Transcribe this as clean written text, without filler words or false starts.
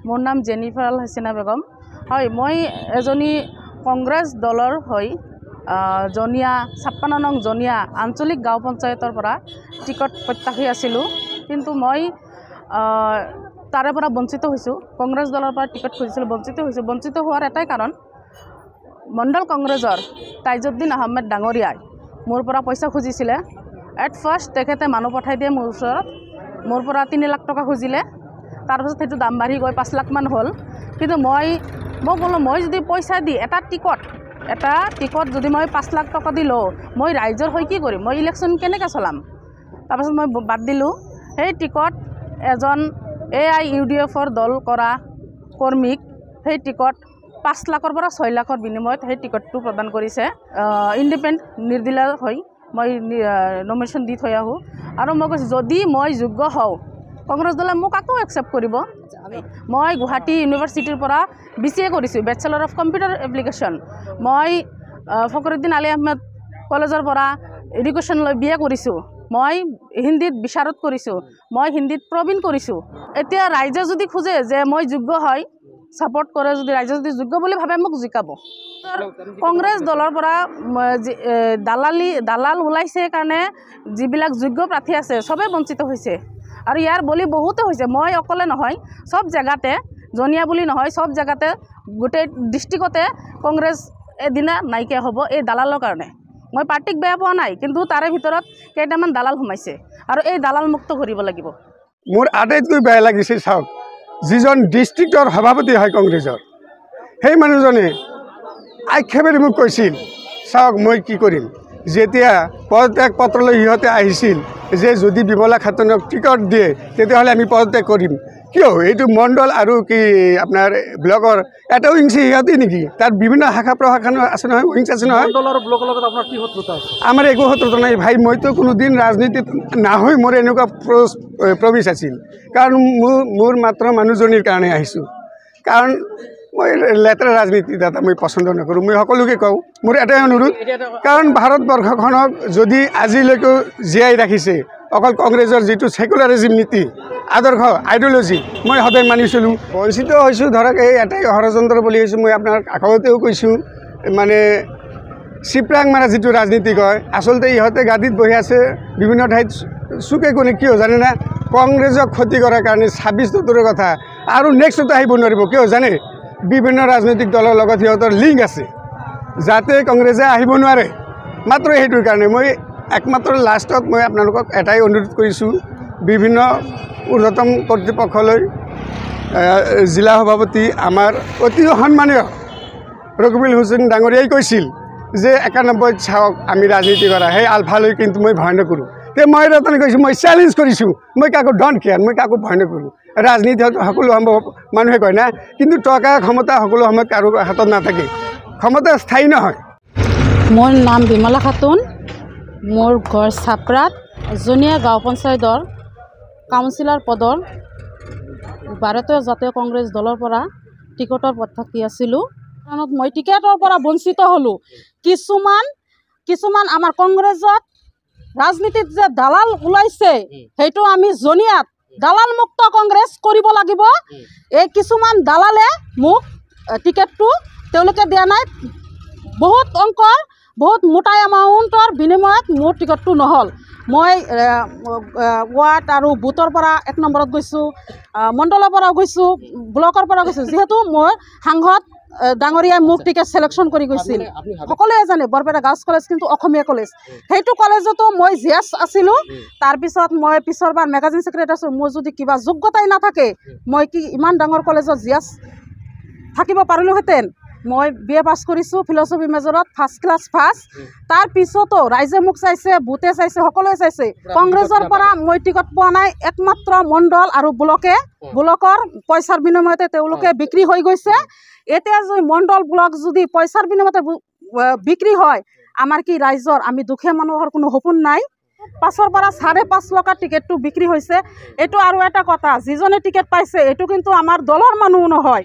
মোৰ নাম জেনিফাৰ আল হাছিনা বেগম হয় মই এজনী কংগ্ৰেছ দলৰ হৈ জনিয়া 56 নং জনিয়া আঞ্চলিক গাঁও পঞ্চায়তৰ পৰা টিকট প্ৰত্যাশী আছিলোঁ কিন্তু মই তাৰে পৰা বঞ্চিত হৈছোঁ কংগ্ৰেছ দলৰ পৰা টিকট খুজিছিলোঁ বঞ্চিত হোৱাৰ এটাই কাৰণ মণ্ডল কংগ্ৰেছৰ তাইজুদ্দিন আহমেদ ডাঙৰীয়াই মোৰ পৰা পইচা খুজিছিলে এট ফাৰ্ষ্ট তেখেতে মানুহ পঠাই দিয়ে মোৰ ওচৰত মোৰ পৰা 3 লাখ টকা খুজিলে তাৰপিছত সেইটো দাম বাঢ়ি গৈ 5 লাখ মান হ'ল কিন্তু মই ক'লো মই যদি পইচা দি এটা টিকট যদি মই 5 লাখ টকা দি লওঁ মই ৰাইজৰ হৈ কি কৰিম মই ইলেকশ্যন কেনেকৈ চলাম তাৰপিছত মই বাদ দিলোঁ সেই টিকট এজন AIUDFৰ দল কৰা কৰ্মীক সেই টিকট 5 লাখৰ পৰা 6 লাখৰ বিনিময়ত সেই টিকটটো প্ৰদান কৰিছে ইণ্ডিপেণ্ডেণ্ট নিৰ্দলীয় হৈ মই নমিনেশ্যন দি থৈ আহোঁ আৰু মই কৈছোঁ যদি মই যোগ্য হওঁ কংগ্ৰেছ দলে মোক আকৌ একচেপ্ট কৰিব মই গুৱাহাটী ইউনিভাৰ্চিটিৰ পৰা BCA কৰিছোঁ বেচেলৰ অফ কম্পিউটাৰ এপ্লিকেশ্যন মই ফখৰুদ্দিন আলী আহমেদ কলেজৰ পৰা এডুকেশ্যন লৈ BA কৰিছোঁ মই হিন্দীত বিচাৰত কৰিছোঁ মই হিন্দীত প্ৰবীণ কৰিছোঁ এতিয়া ৰাইজে যদি খোজে যে মই যোগ্য হয় সাপোৰ্ট কৰে যদি ৰাজ্য যদি যোগ্য বলে ভাবে মোক জিকাব কংগ্ৰেস দলৰ পৰা দালাল ওলাইছে কাৰণে যিবিলাক যোগ্য প্ৰাৰ্থী আছে সবে বঞ্চিত হৈছে আৰু ইয়াৰ বলি বহুতে হৈছে মই অকলে নহয় সব জায়গাতে জনিয়া বুলি নহয় সব জায়গাতে গোটে ডিস্ট্ৰিক্টতে কংগ্ৰেছ এদিনা নাইকিয়া হ'ব এই দালালৰ কাৰণে মই পাৰ্টিক বেয়া পোৱা নাই কিন্তু তাৰে ভিতৰত কেইটামান দালাল সোমাইছে আৰু এই দালাল মুক্ত কৰিব লাগিব মোৰ আটাইতকৈ বেয়া লাগিছে চাওক যিজন ডিস্ট্ৰিক্টৰ সভাপতি হয় কংগ্ৰেছৰ সেই মানুহজনে আক্ষেপেৰে মোক কৈছিল চাওক মই কি কৰিম যেতিয়া পদত্যাগ পত্ৰলৈ সিহঁতে আহিছিল যে যদি বিমলা খাতুনক টিকট দিয়ে তেতিয়াহ'লে আমি পদত্যাগ কৰিম কিয় এইটো মণ্ডল আৰু কি আপোনাৰ ব্লকৰ এটা উইংছ সিহঁতে নেকি তাত বিভিন্ন শাখা প্ৰশাখা আছে নহয় উইংছ আছে নহয় মণ্ডল আৰু ব্লকৰ লগত আপোনাৰ কি শত্ৰুতা আছে আমাৰ একো শত্ৰুতা নাই ভাই মইতো কোনোদিন ৰাজনীতিত নাহৈ মোৰ এনেকুৱা প্ৰৱেশ আছিল কাৰণ মোৰ মাত্ৰ মানুহজনীৰ কাৰণে আহিছোঁ কাৰণ মই লেতেৰা ৰাজনীতি দাদা মই পচন্দ নকৰোঁ মই সকলোকে কওঁ মোৰ এটাই অনুৰোধ কাৰণ ভাৰতবৰ্ষখনক যদি আজিলৈকে জীয়াই ৰাখিছে অকল কংগ্ৰেছৰ যিটো সেকুলাৰিজম নীতি আদৰ্শ আইডিঅলজি মই সদায় মানি চলোঁ বঞ্চিত হৈছোঁ ধৰক এই এটাই ষড়যন্ত্ৰ বুলি কৈছোঁ মই আপোনাৰ আগতেও কৈছোঁ মানে চিপৰাং মাৰা যিটো ৰাজনীতি কয় আচলতে ইহঁতে গাদীত বহি আছে বিভিন্ন ঠাইত চুকে কোণে কিয় জানে না কংগ্ৰেছক ক্ষতি কৰাৰ কাৰণে 26 দূৰৰ কথা আৰু নেক্সটত আহিব নোৱাৰিব কিয় জানে বিভিন্ন ৰাজনৈতিক দলৰ লগত সিহঁতৰ লিংক আছে যাতে কংগ্ৰেছে আহিব নোৱাৰে মাত্ৰ সেইটোৰ কাৰণে মই একমাত্ৰ লাষ্টত মই আপোনালোকক এটাই অনুৰোধ কৰিছোঁ বিভিন্ন ঊৰ্ধ্বতম কৰ্তৃপক্ষলৈ জিলা সভাপতি আমাৰ অতি সন্মানীয় ৰঘুবীৰ হুছেইন ডাঙৰীয়াই কৈছিল যে 91 চাওক আমি ৰাজনীতি কৰা সেই আলফালৈ কিন্তু মই ভয় নকৰোঁ তে মই ৰতনে কৈছোঁ মই চেলেঞ্জ কৰিছোঁ মই কাকো ডণ্ট কেয়াৰ মই কাকো ভয় নকৰোঁ ৰাজনীতি সকলো সম্ভৱ মানুহে কয় না কিন্তু টকা ক্ষমতা সকলো সময়ত কাৰো হাতত নাথাকে ক্ষমতা স্থায়ী নহয় মোৰ নাম বিমলা খাতুন মোৰ ঘৰ চাপৰাত জনিয়া গাঁও পঞ্চায়তৰ কাউন্সিলৰ পদৰ ভাৰতীয় জাতীয় কংগ্ৰেছ দলৰ পৰা টিকটৰ প্ৰত্যাশী আছিলোঁ কাৰণত মই টিকটৰ পৰা বঞ্চিত হ'লোঁ কিছুমান আমাৰ কংগ্ৰেছত ৰাজনীতিত যে দালাল ওলাইছে সেইটো আমি জনিয়াত দালাল মুক্ত কংগ্ৰেছ কৰিব লাগিব এই কিছুমান দালালে মোক টিকেটটো তেওঁলোকে দিয়া নাই বহুত মোটা এমাউণ্টৰ বিনিময়ত মোৰ টিকটটো নহ'ল মই ৱাৰ্ড আৰু বুথৰ পৰা 1 নম্বৰত গৈছোঁ মণ্ডলৰ পৰা গৈছোঁ ব্লকৰ পৰা গৈছোঁ যিহেতু মই সাংসদ ডাঙৰীয়াই মোক টিকেট সিলেকশ্যন কৰি গৈছিল সকলোৱে জানে বৰপেটা গাৰ্লছ কলেজ কিন্তু অসমীয়া কলেজ সেইটো কলেজতো মই জিএছ আছিলোঁ তাৰপিছত মই পিছৰবাৰ মেগাজিন ছেক্ৰেটাৰী আছোঁ মোৰ যদি কিবা যোগ্যতাই নাথাকে মই কি ইমান ডাঙৰ কলেজত জিএছ থাকিব পাৰিলোহেঁতেন মই BA পাছ কৰিছোঁ ফিলচফি মেজৰত ফাৰ্ষ্ট ক্লাছ পাছ তাৰপিছতো ৰাইজে মোক চাইছে বুথে চাইছে সকলোৱে চাইছে কংগ্ৰেছৰ পৰা মই টিকট পোৱা নাই একমাত্ৰ মণ্ডল আৰু ব্লকৰ পইচাৰ বিনিময়তে তেওঁলোকে বিক্ৰী হৈ গৈছে এতিয়া যদি মণ্ডল ব্লক যদি পইচাৰ বিনিময়তে বিক্ৰী হয় আমাৰ কি ৰাইজৰ আমি দুখীয়া মানুহৰ কোনো সপোন নাই 5ৰ পৰা 5.5 লাখৰ টিকেটটো বিক্ৰী হৈছে এইটো আৰু এটা কথা যিজনে টিকেট পাইছে এইটো কিন্তু আমাৰ দলৰ মানুহ নহয়